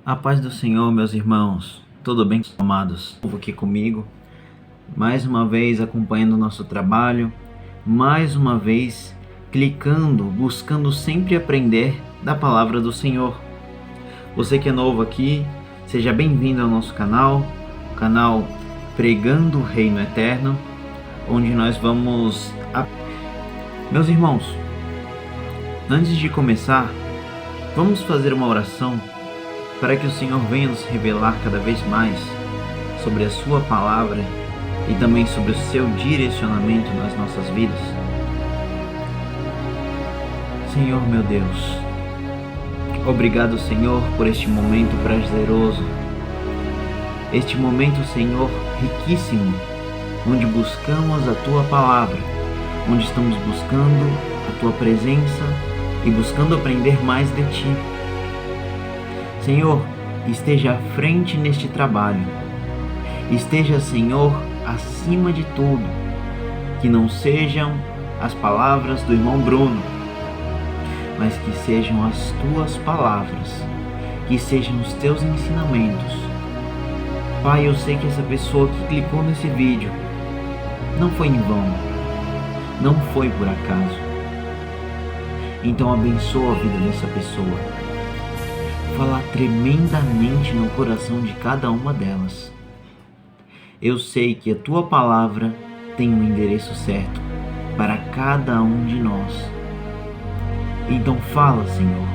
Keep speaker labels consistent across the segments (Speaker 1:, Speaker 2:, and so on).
Speaker 1: A paz do Senhor, meus irmãos, tudo bem, amados? Estou aqui comigo, mais uma vez acompanhando o nosso trabalho, mais uma vez clicando, buscando sempre aprender da palavra do Senhor. Você que é novo aqui, seja bem-vindo ao nosso canal, o canal Pregando o Reino Eterno, onde nós vamos... Meus irmãos, antes de começar, vamos fazer uma oração para que o Senhor venha nos revelar cada vez mais sobre a sua palavra e também sobre o seu direcionamento nas nossas vidas. Senhor meu Deus, obrigado, Senhor, por este momento prazeroso, este momento, Senhor, riquíssimo, onde buscamos a tua palavra, onde estamos buscando a tua presença e buscando aprender mais de ti. Senhor, esteja à frente neste trabalho. Esteja, Senhor, acima de tudo. Que não sejam as palavras do irmão Bruno, mas que sejam as tuas palavras, que sejam os teus ensinamentos. Pai, eu sei que essa pessoa que clicou nesse vídeo não foi em vão, não foi por acaso. Então abençoa a vida dessa pessoa. Fala tremendamente no coração de cada uma delas. Eu sei que a tua palavra tem um endereço certo para cada um de nós. Então fala, Senhor,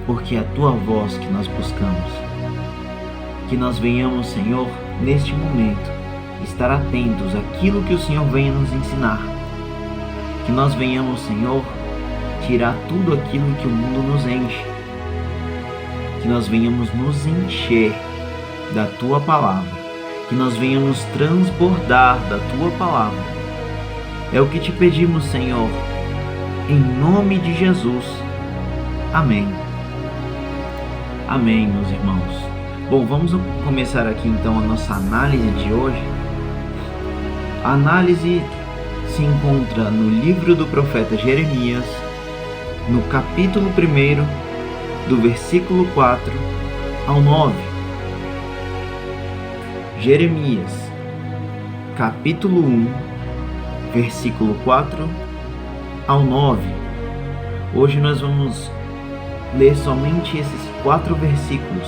Speaker 1: porque é a tua voz que nós buscamos. Que nós venhamos, Senhor, neste momento, estar atentos àquilo que o Senhor venha nos ensinar. Que nós venhamos, Senhor, tirar tudo aquilo que o mundo nos enche. Que nós venhamos nos encher da tua palavra, que nós venhamos transbordar da tua palavra. É o que te pedimos, Senhor, em nome de Jesus. Amém. Amém, meus irmãos. Bom, vamos começar aqui então a nossa análise de hoje. A análise se encontra no livro do profeta Jeremias, no capítulo 1, do versículo 4 ao 9. Jeremias, capítulo 1, versículo 4 ao 9. Hoje nós vamos ler somente esses 4 versículos.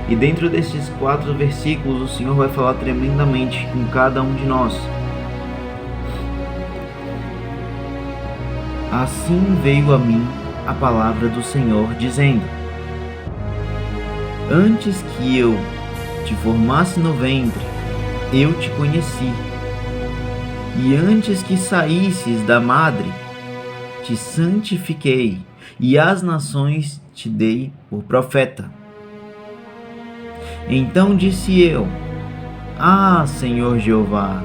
Speaker 1: E dentro desses 4 versículos o Senhor vai falar tremendamente com cada um de nós. Assim veio a mim a palavra do Senhor, dizendo: Antes que eu te formasse no ventre, eu te conheci, e antes que saísses da madre, te santifiquei, e às nações te dei por profeta. Então disse eu: Ah, Senhor Jeová,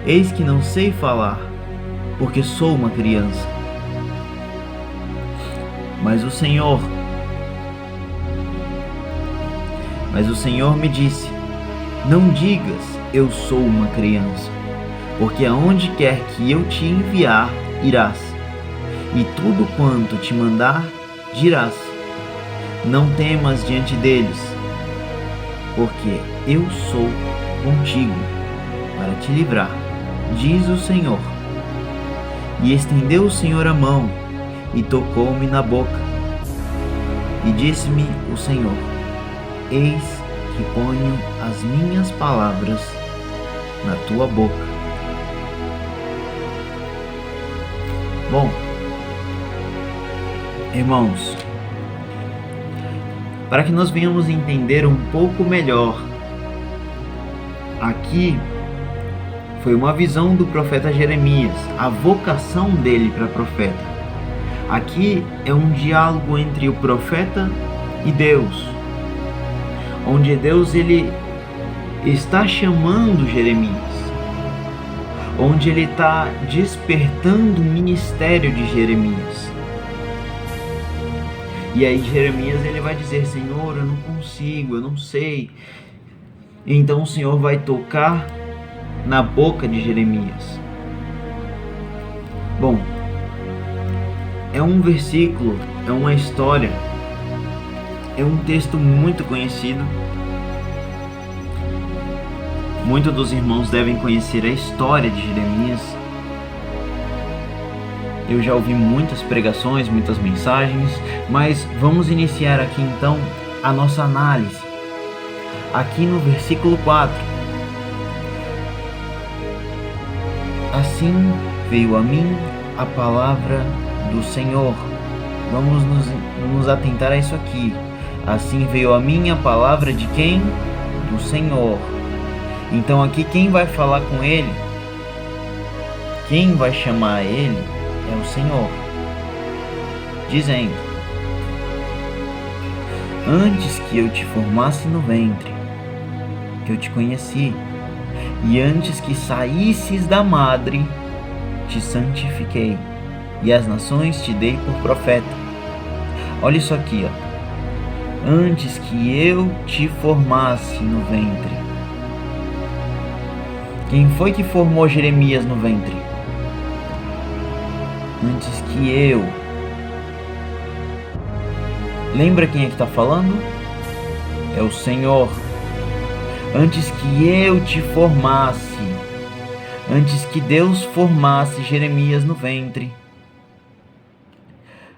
Speaker 1: eis que não sei falar, porque sou uma criança. Mas o Senhor me disse: Não digas, eu sou uma criança, porque aonde quer que eu te enviar, irás, e tudo quanto te mandar, dirás. Não temas diante deles, porque eu sou contigo, para te livrar, diz o Senhor. E estendeu o Senhor a mão, e tocou-me na boca. E disse-me o Senhor: Eis que ponho as minhas palavras na tua boca. Bom, irmãos, para que nós venhamos entender um pouco melhor, aqui foi uma visão do profeta Jeremias, a vocação dele para profeta. Aqui é um diálogo entre o profeta e Deus, onde Deus ele está chamando Jeremias, onde ele está despertando o ministério de Jeremias. E aí Jeremias ele vai dizer: Senhor, eu não consigo, eu não sei. Então o Senhor vai tocar na boca de Jeremias. Bom, é um versículo, é uma história É um texto muito conhecido. Muitos dos irmãos devem conhecer a história de Jeremias. Eu já ouvi muitas pregações, muitas mensagens, mas vamos iniciar aqui então a nossa análise. Aqui no versículo 4. Assim veio a mim a palavra do Senhor. Vamos nos atentar a isso aqui. Assim veio a mim a palavra de quem? Do Senhor. Então aqui quem vai falar com ele? Quem vai chamar ele é o Senhor. Dizendo: antes que eu te formasse no ventre, que eu te conheci, e antes que saísses da madre, te santifiquei, e as nações te dei por profeta. Olha isso aqui, ó. Antes que eu te formasse no ventre. Quem foi que formou Jeremias no ventre? Antes que eu. Lembra quem é que está falando? É o Senhor. Antes que eu te formasse, antes que Deus formasse Jeremias no ventre,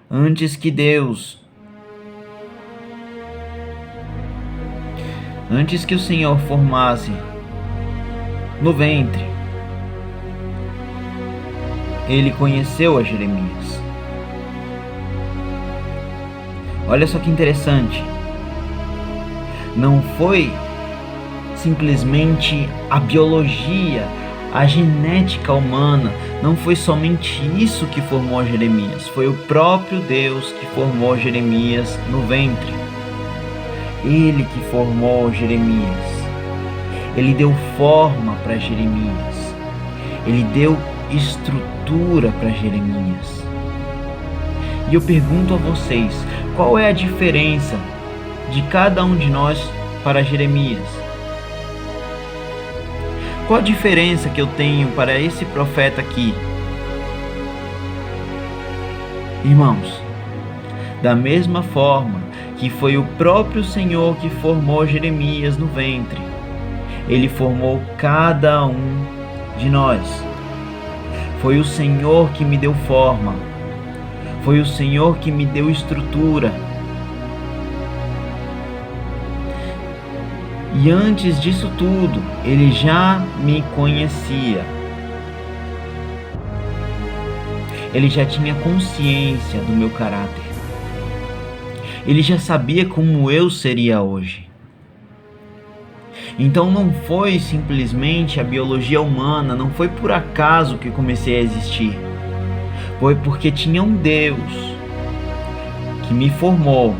Speaker 1: antes que o Senhor formasse no ventre, ele conheceu a Jeremias. Olha só que interessante. Não foi simplesmente a biologia, a genética humana, não foi somente isso que formou Jeremias, foi o próprio Deus que formou Jeremias no ventre. Ele que formou Jeremias. Ele deu forma para Jeremias. Ele deu estrutura para Jeremias. E eu pergunto a vocês, qual é a diferença de cada um de nós para Jeremias? Qual a diferença que eu tenho para esse profeta aqui? Irmãos, da mesma forma que foi o próprio Senhor que formou Jeremias no ventre, Ele formou cada um de nós. Foi o Senhor que me deu forma. Foi o Senhor que me deu estrutura. E antes disso tudo, Ele já me conhecia. Ele já tinha consciência do meu caráter. Ele já sabia como eu seria hoje. Então não foi simplesmente a biologia humana, não foi por acaso que eu comecei a existir. Foi porque tinha um Deus que me formou.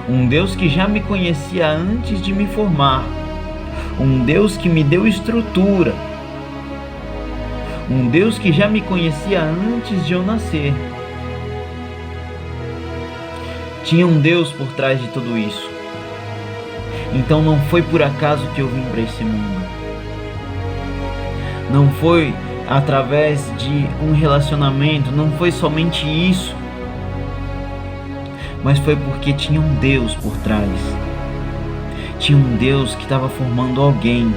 Speaker 1: Um Deus que já me conhecia antes de me formar. Um Deus que me deu estrutura. Um Deus que já me conhecia antes de eu nascer. Tinha um Deus por trás de tudo isso. Então não foi por acaso que eu vim para esse mundo. Não foi através de um relacionamento, não foi somente isso. Mas foi porque tinha um Deus por trás. Tinha um Deus que estava formando alguém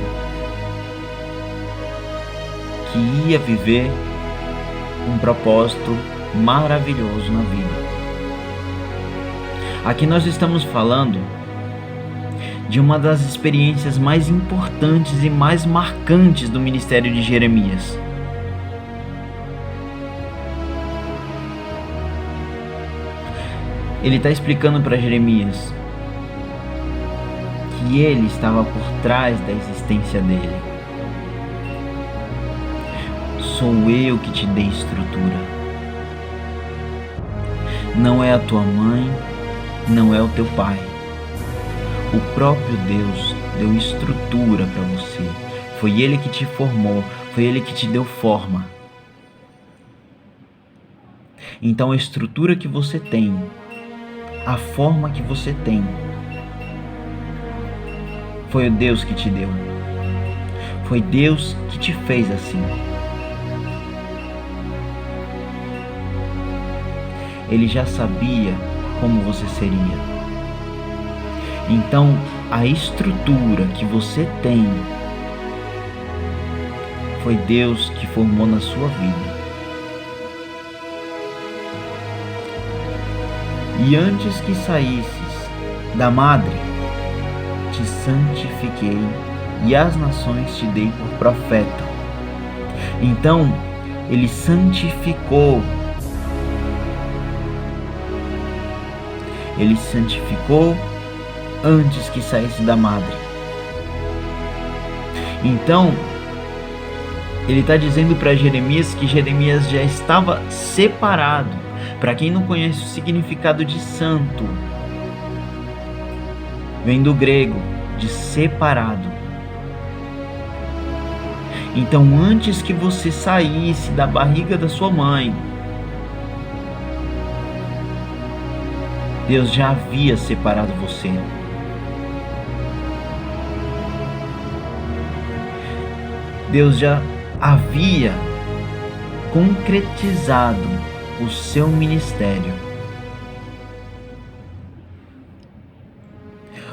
Speaker 1: que ia viver um propósito maravilhoso na vida. Aqui nós estamos falando de uma das experiências mais importantes e mais marcantes do ministério de Jeremias. Ele está explicando para Jeremias que ele estava por trás da existência dele. Sou eu que te dei estrutura. Não é a tua mãe, não é o teu pai. O próprio Deus deu estrutura para você. Foi Ele que te formou, foi Ele que te deu forma. Então a estrutura que você tem, a forma que você tem, foi o Deus que te deu. Foi Deus que te fez assim. Ele já sabia como você seria. Então, a estrutura que você tem foi Deus que formou na sua vida. E antes que saísses da madre, te santifiquei, e às nações te dei por profeta. Então, ele santificou. Ele santificou antes que saísse da madre. Então, ele está dizendo para Jeremias que Jeremias já estava separado. Para quem não conhece o significado de santo, vem do grego, de separado. Então, antes que você saísse da barriga da sua mãe, Deus já havia separado você. Deus já havia concretizado o seu ministério.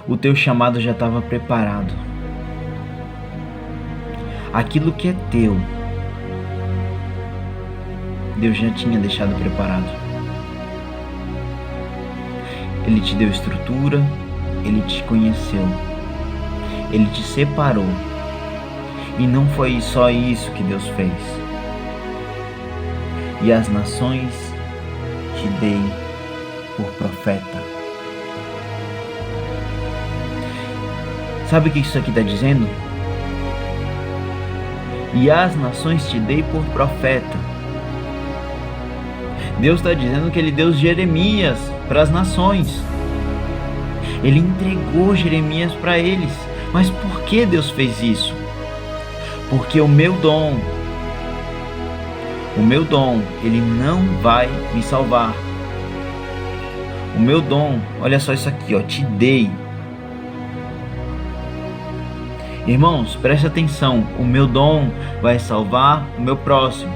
Speaker 1: O teu chamado já estava preparado. Aquilo que é teu, Deus já tinha deixado preparado. Ele te deu estrutura, Ele te conheceu, Ele te separou. E não foi só isso que Deus fez. E as nações te dei por profeta. Sabe o que isso aqui está dizendo? E as nações te dei por profeta. Deus está dizendo que Ele deu Jeremias para as nações. Ele entregou Jeremias para eles. Mas por que Deus fez isso? Porque o meu dom, ele não vai me salvar. O meu dom, olha só isso aqui, te dei. Irmãos, preste atenção, o meu dom vai salvar o meu próximo.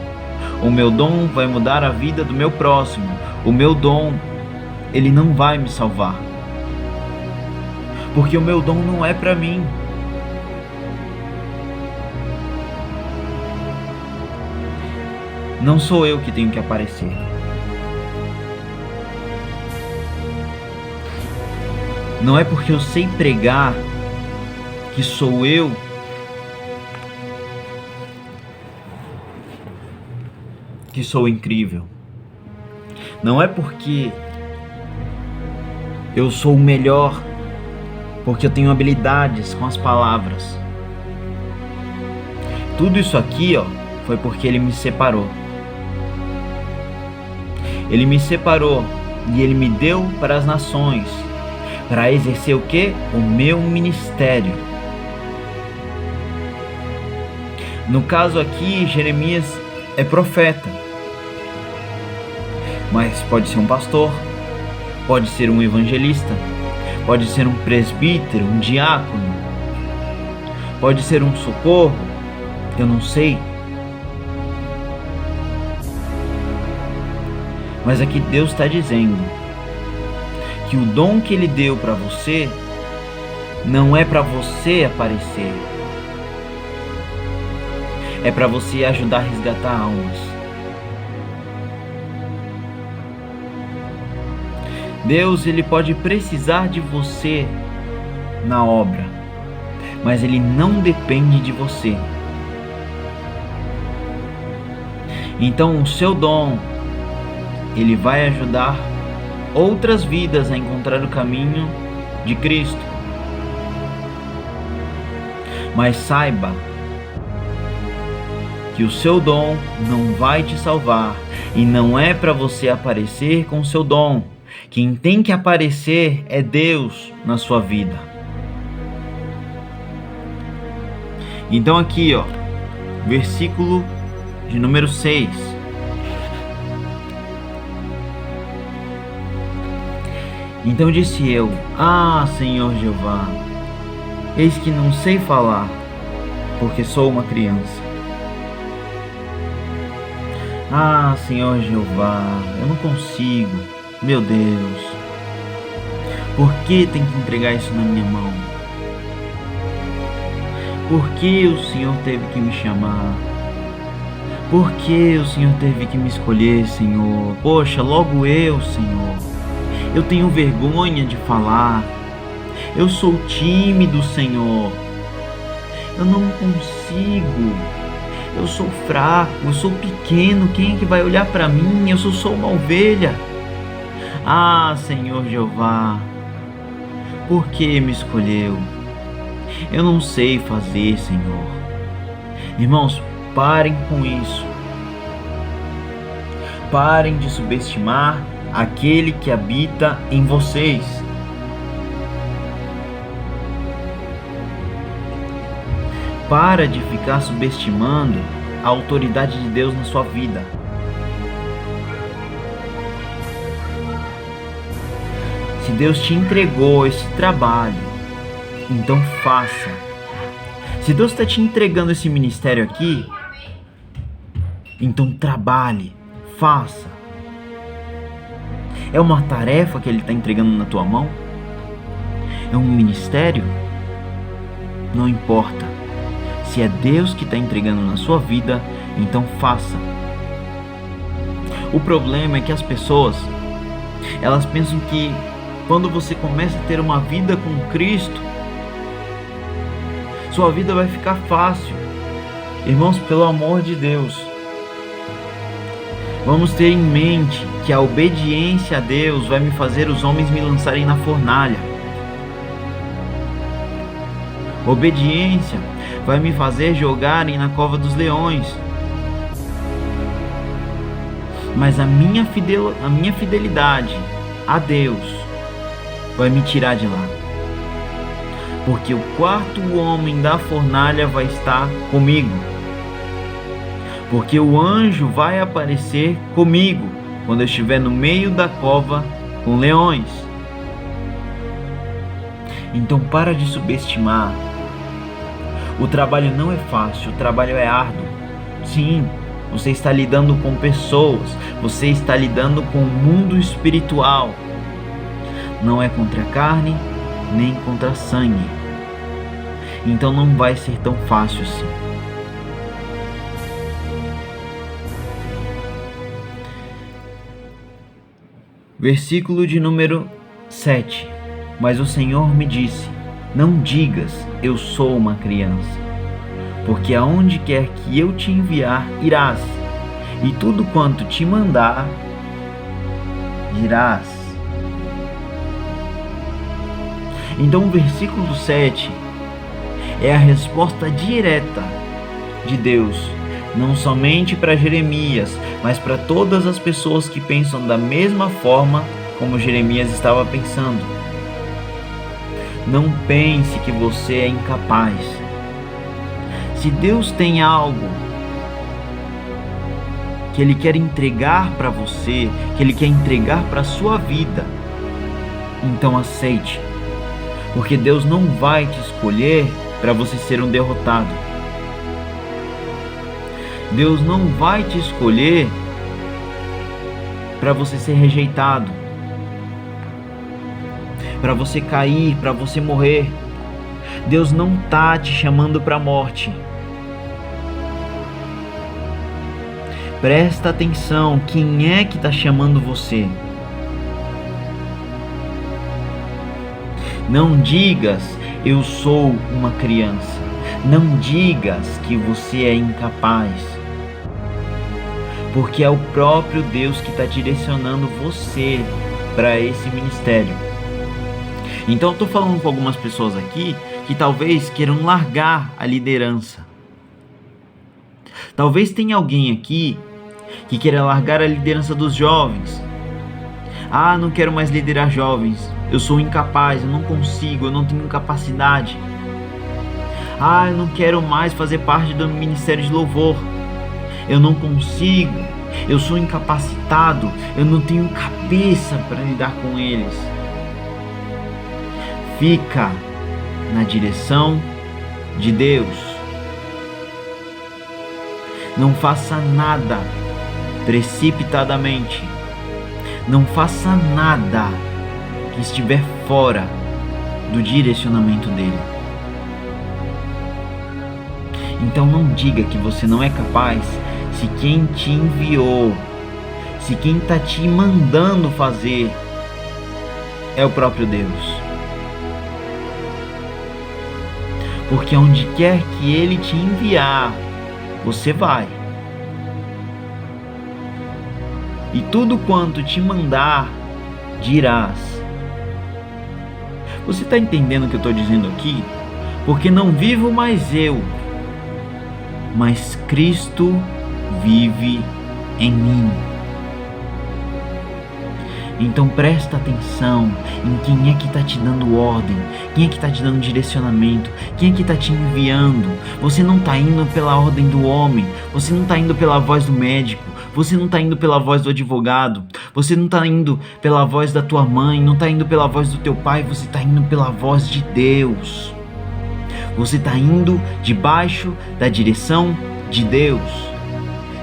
Speaker 1: O meu dom vai mudar a vida do meu próximo. O meu dom, ele não vai me salvar. Porque o meu dom não é para mim. Não sou eu que tenho que aparecer. Não é porque eu sei pregar que sou eu que sou incrível. Não é porque eu sou o melhor, porque eu tenho habilidades com as palavras. Tudo isso aqui, foi porque Ele me separou. Ele me separou e Ele me deu para as nações, para exercer o quê? O meu ministério. No caso aqui, Jeremias é profeta, mas pode ser um pastor, pode ser um evangelista, pode ser um presbítero, um diácono, pode ser um socorro, eu não sei. Mas aqui Deus está dizendo que o dom que Ele deu para você não é para você aparecer, é para você ajudar a resgatar almas. Deus, Ele pode precisar de você na obra, mas Ele não depende de você. Então o seu dom, ele vai ajudar outras vidas a encontrar o caminho de Cristo. Mas saiba que o seu dom não vai te salvar e não é para você aparecer com o seu dom. Quem tem que aparecer é Deus na sua vida. Então aqui, versículo de número 6. Então disse eu: Senhor Jeová, eis que não sei falar, porque sou uma criança. Senhor Jeová, eu não consigo, meu Deus. Por que tem que entregar isso na minha mão? Por que o Senhor teve que me chamar? Por que o Senhor teve que me escolher, Senhor? Poxa, logo eu, Senhor. Eu tenho vergonha de falar. Eu sou tímido, Senhor. Eu não consigo. Eu sou fraco, eu sou pequeno. Quem é que vai olhar para mim? Eu sou só uma ovelha. Ah, Senhor Jeová, por que me escolheu? Eu não sei fazer, Senhor. Irmãos, parem com isso. Parem de subestimar aquele que habita em vocês. Para de ficar subestimando a autoridade de Deus na sua vida. Se Deus te entregou esse trabalho, então faça. Se Deus está te entregando esse ministério aqui, então trabalhe, faça. É uma tarefa que Ele está entregando na tua mão? É um ministério? Não importa. Se é Deus que está entregando na sua vida, então faça. O problema é que as pessoas, elas pensam que quando você começa a ter uma vida com Cristo, sua vida vai ficar fácil. Irmãos, pelo amor de Deus, vamos ter em mente que a obediência a Deus vai me fazer os homens me lançarem na fornalha. Obediência vai me fazer jogarem na cova dos leões. Mas a minha fidelidade a Deus vai me tirar de lá. Porque o quarto homem da fornalha vai estar comigo. Porque o anjo vai aparecer comigo quando eu estiver no meio da cova com leões. Então para de subestimar. O trabalho não é fácil, o trabalho é árduo. Sim, você está lidando com pessoas, você está lidando com o mundo espiritual. Não é contra a carne, nem contra sangue. Então não vai ser tão fácil assim. Versículo de número 7. Mas o Senhor me disse: não digas, eu sou uma criança, porque aonde quer que eu te enviar, irás, e tudo quanto te mandar, dirás. Então o versículo 7 é a resposta direta de Deus, não somente para Jeremias, mas para todas as pessoas que pensam da mesma forma como Jeremias estava pensando. Não pense que você é incapaz. Se Deus tem algo que Ele quer entregar para você, que Ele quer entregar para a sua vida, então aceite. Porque Deus não vai te escolher para você ser um derrotado. Deus não vai te escolher para você ser rejeitado, para você cair, para você morrer. Deus não está te chamando para a morte. Presta atenção, quem é que está chamando você? Não digas, eu sou uma criança. Não digas que você é incapaz. Porque é o próprio Deus que está direcionando você para esse ministério. Então eu estou falando com algumas pessoas aqui que talvez queiram largar a liderança. Talvez tenha alguém aqui que queira largar a liderança dos jovens. Ah, não quero mais liderar jovens. Eu sou incapaz, eu não consigo, eu não tenho capacidade. Ah, eu não quero mais fazer parte do ministério de louvor. Eu não consigo, eu sou incapacitado, eu não tenho cabeça para lidar com eles. Fica na direção de Deus. Não faça nada precipitadamente. Não faça nada que estiver fora do direcionamento dele. Então não diga que você não é capaz se quem te enviou, se quem está te mandando fazer é o próprio Deus. Porque onde quer que Ele te enviar, você vai. E tudo quanto te mandar, dirás. Você está entendendo o que eu estou dizendo aqui? Porque não vivo mais eu, mas Cristo vive em mim. Então presta atenção em quem é que está te dando ordem, quem é que está te dando direcionamento, quem é que está te enviando. Você não está indo pela ordem do homem, você não está indo pela voz do médico, você não está indo pela voz do advogado, você não está indo pela voz da tua mãe, não está indo pela voz do teu pai, você está indo pela voz de Deus. Você está indo debaixo da direção de Deus.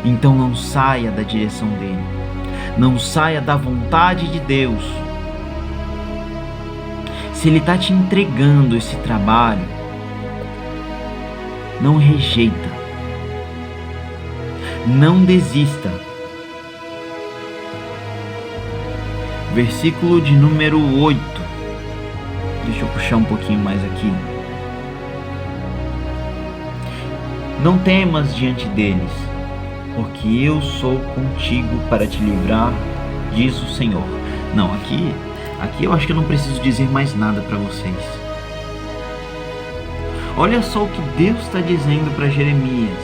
Speaker 1: Então não saia da direção dele. Não saia da vontade de Deus. Se ele está te entregando esse trabalho, não rejeita. Não desista. Versículo de número 8. Deixa eu puxar um pouquinho mais aqui. Não temas diante deles, porque eu sou contigo para te livrar, diz o Senhor. Não, aqui eu acho que eu não preciso dizer mais nada para vocês. Olha só o que Deus está dizendo para Jeremias.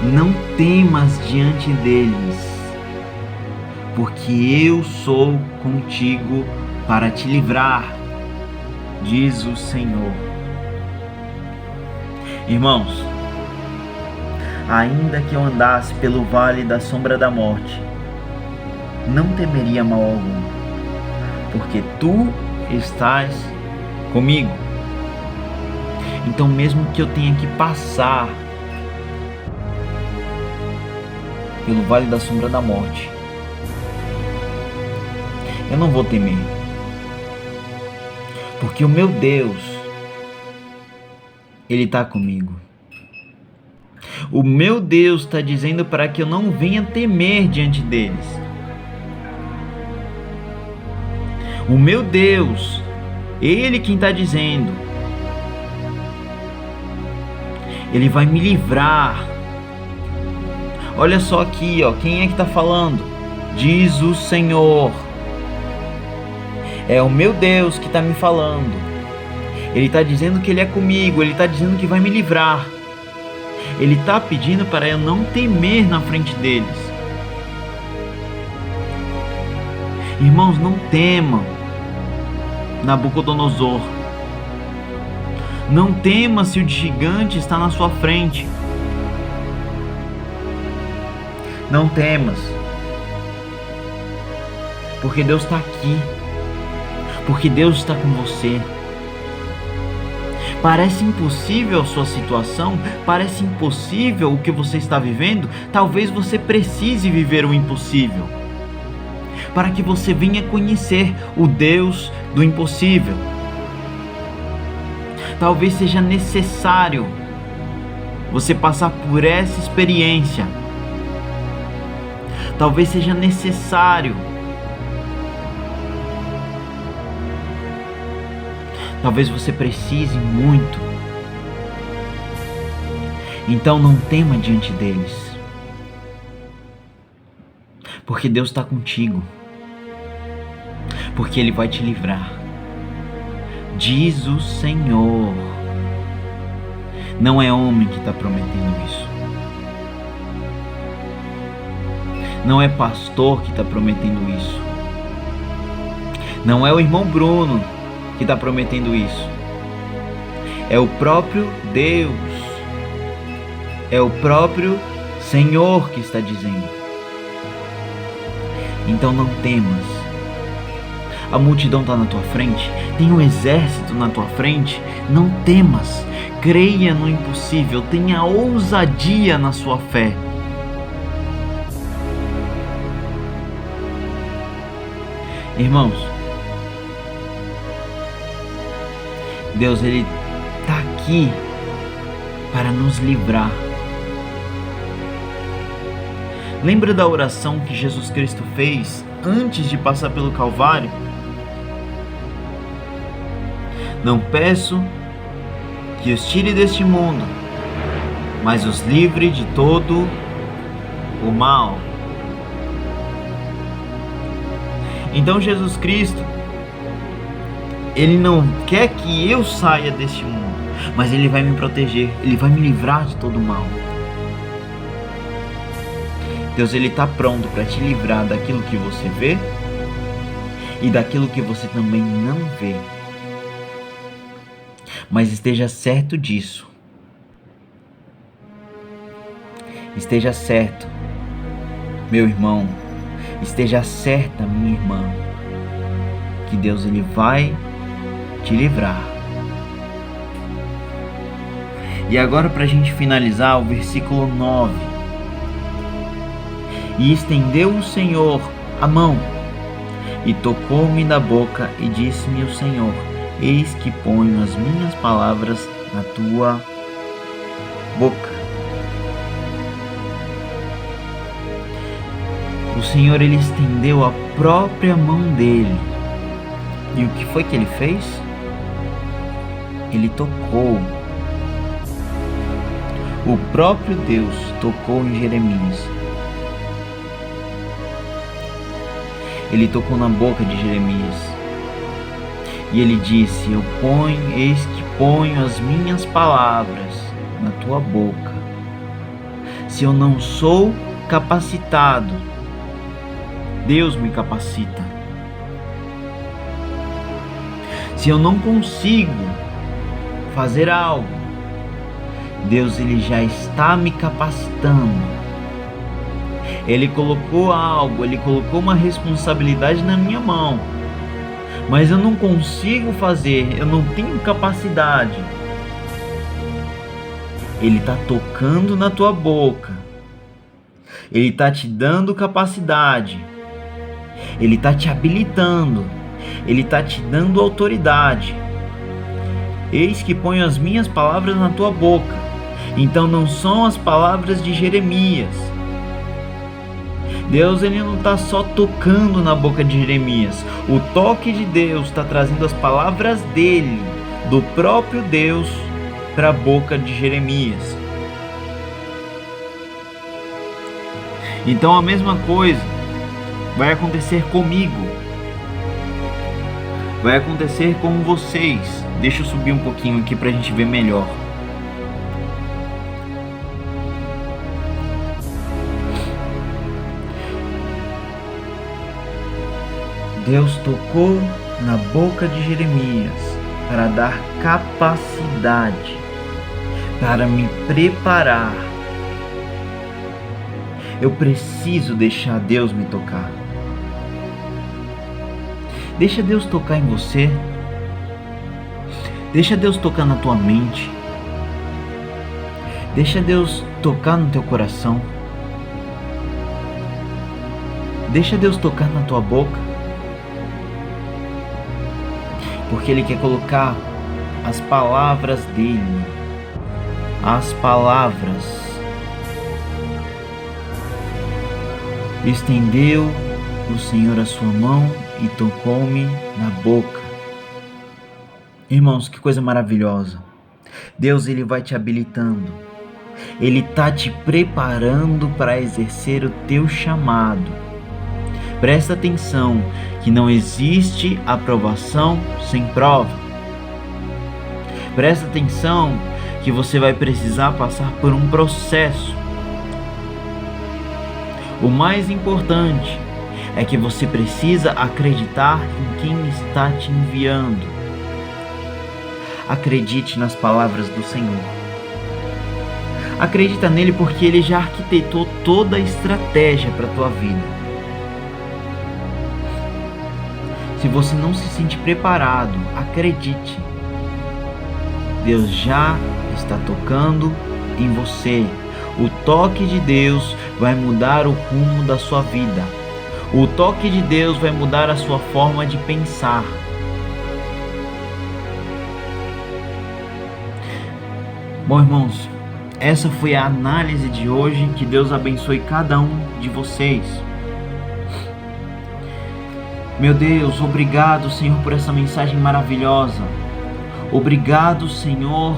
Speaker 1: Não temas diante deles, porque eu sou contigo para te livrar, diz o Senhor. Irmãos, ainda que eu andasse pelo vale da sombra da morte, não temeria mal algum, porque tu estás comigo. Então mesmo que eu tenha que passar pelo vale da sombra da morte, eu não vou temer, porque o meu Deus, Ele está comigo. O meu Deus está dizendo para que eu não venha temer diante deles. O meu Deus, Ele quem está dizendo, Ele vai me livrar. Olha só aqui, quem é que está falando? Diz o Senhor. É o meu Deus que está me falando. Ele está dizendo que Ele é comigo, Ele está dizendo que vai me livrar. Ele está pedindo para eu não temer na frente deles. Irmãos, não temam Nabucodonosor. Não tema se o gigante está na sua frente. Não temas, porque Deus está aqui, porque Deus está com você. Parece impossível a sua situação, parece impossível o que você está vivendo. Talvez você precise viver o impossível, para que você venha conhecer o Deus do impossível. Talvez seja necessário você passar por essa experiência. Talvez seja necessário. Talvez você precise muito. Então não tema diante deles, porque Deus está contigo, porque Ele vai te livrar, diz o Senhor. Não é homem que está prometendo isso. Não é pastor que está prometendo isso. Não é o irmão Bruno que está prometendo isso. É o próprio Deus. É o próprio Senhor que está dizendo. Então não temas. A multidão está na tua frente. Tem um exército na tua frente. Não temas. Creia no impossível. Tenha ousadia na sua fé. Irmãos, Deus, Ele está aqui para nos livrar. Lembra da oração que Jesus Cristo fez antes de passar pelo Calvário? Não peço que os tire deste mundo, mas os livre de todo o mal. Então Jesus Cristo, Ele não quer que eu saia deste mundo, mas Ele vai me proteger, Ele vai me livrar de todo o mal. Deus, Ele está pronto para te livrar daquilo que você vê e daquilo que você também não vê. Mas esteja certo disso. Esteja certo, meu irmão. Esteja certa, minha irmã, que Deus, Ele vai te livrar. E agora, para a gente finalizar, o versículo 9. E estendeu o Senhor a mão, e tocou-me da boca, e disse-me o Senhor: eis que ponho as minhas palavras na tua boca. O Senhor, Ele estendeu a própria mão dele. E o que foi que Ele fez? Ele tocou. O próprio Deus tocou em Jeremias. Ele tocou na boca de Jeremias. E Ele disse: eis que ponho as minhas palavras na tua boca. Se eu não sou capacitado, Deus me capacita. Se eu não consigo fazer algo, Deus, Ele já está me capacitando. Ele colocou algo, Ele colocou uma responsabilidade na minha mão, mas eu não consigo fazer, eu não tenho capacidade. Ele está tocando na tua boca, Ele está te dando capacidade, Ele está te habilitando, Ele está te dando autoridade. Eis que ponho as minhas palavras na tua boca. Então não são as palavras de Jeremias. Deus, Ele não está só tocando na boca de Jeremias. O toque de Deus está trazendo as palavras dele, do próprio Deus, para a boca de Jeremias. Então a mesma coisa vai acontecer comigo. Vai acontecer com vocês. Deixa eu subir um pouquinho aqui para a gente ver melhor. Deus tocou na boca de Jeremias para dar capacidade, para me preparar. Eu preciso deixar Deus me tocar. Deixa Deus tocar em você. Deixa Deus tocar na tua mente. Deixa Deus tocar no teu coração. Deixa Deus tocar na tua boca. Porque Ele quer colocar as palavras dEle. As palavras. Estendeu o Senhor a sua mão e tocou-me na boca. Irmãos, que coisa maravilhosa. Deus, Ele vai te habilitando. Ele está te preparando para exercer o teu chamado. Presta atenção que não existe aprovação sem prova. Presta atenção que você vai precisar passar por um processo. O mais importante é que você precisa acreditar em quem está te enviando. Acredite nas palavras do Senhor. Acredita nele porque Ele já arquitetou toda a estratégia para a tua vida. Se você não se sente preparado, acredite. Deus já está tocando em você. O toque de Deus vai mudar o rumo da sua vida. O toque de Deus vai mudar a sua forma de pensar. Bom, irmãos, essa foi a análise de hoje. Que Deus abençoe cada um de vocês. Meu Deus, obrigado, Senhor, por essa mensagem maravilhosa. Obrigado, Senhor,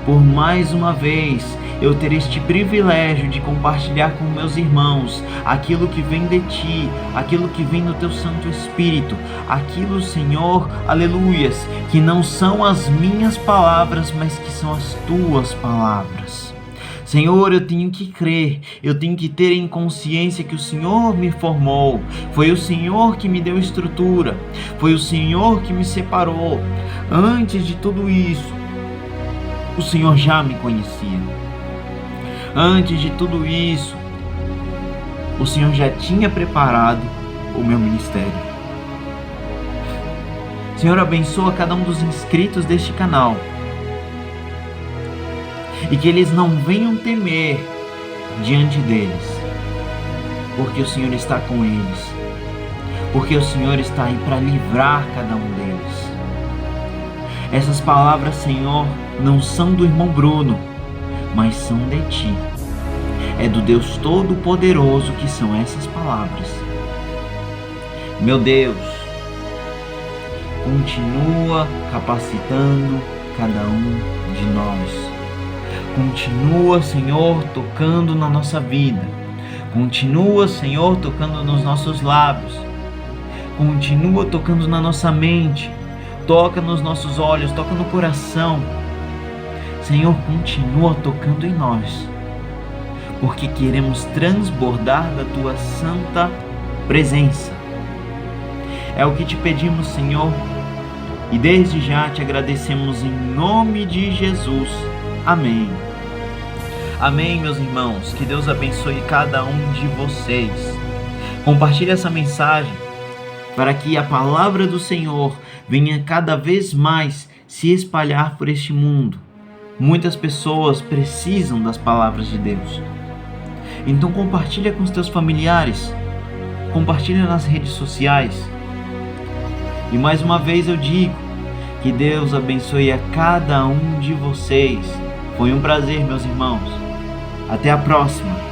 Speaker 1: por mais uma vez eu ter este privilégio de compartilhar com meus irmãos aquilo que vem de Ti, aquilo que vem do Teu Santo Espírito, aquilo, Senhor, aleluias, que não são as minhas palavras, mas que são as Tuas palavras. Senhor, eu tenho que crer, eu tenho que ter em consciência que o Senhor me formou, foi o Senhor que me deu estrutura, foi o Senhor que me separou. Antes de tudo isso, o Senhor já me conhecia. Antes de tudo isso, o Senhor já tinha preparado o meu ministério. Senhor, abençoa cada um dos inscritos deste canal. E que eles não venham temer diante deles, porque o Senhor está com eles, porque o Senhor está aí para livrar cada um deles. Essas palavras, Senhor, não são do irmão Bruno, mas são de Ti. É do Deus Todo-Poderoso que são essas palavras. Meu Deus, continua capacitando cada um de nós. Continua, Senhor, tocando na nossa vida. Continua, Senhor, tocando nos nossos lábios. Continua tocando na nossa mente. Toca nos nossos olhos, toca no coração. Senhor, continua tocando em nós, porque queremos transbordar da Tua santa presença. É o que te pedimos, Senhor, e desde já te agradecemos em nome de Jesus. Amém. Amém, meus irmãos. Que Deus abençoe cada um de vocês. Compartilhe essa mensagem para que a palavra do Senhor venha cada vez mais se espalhar por este mundo. Muitas pessoas precisam das palavras de Deus. Então compartilha com os teus familiares. Compartilha nas redes sociais. E mais uma vez eu digo, que Deus abençoe a cada um de vocês. Foi um prazer, meus irmãos. Até a próxima.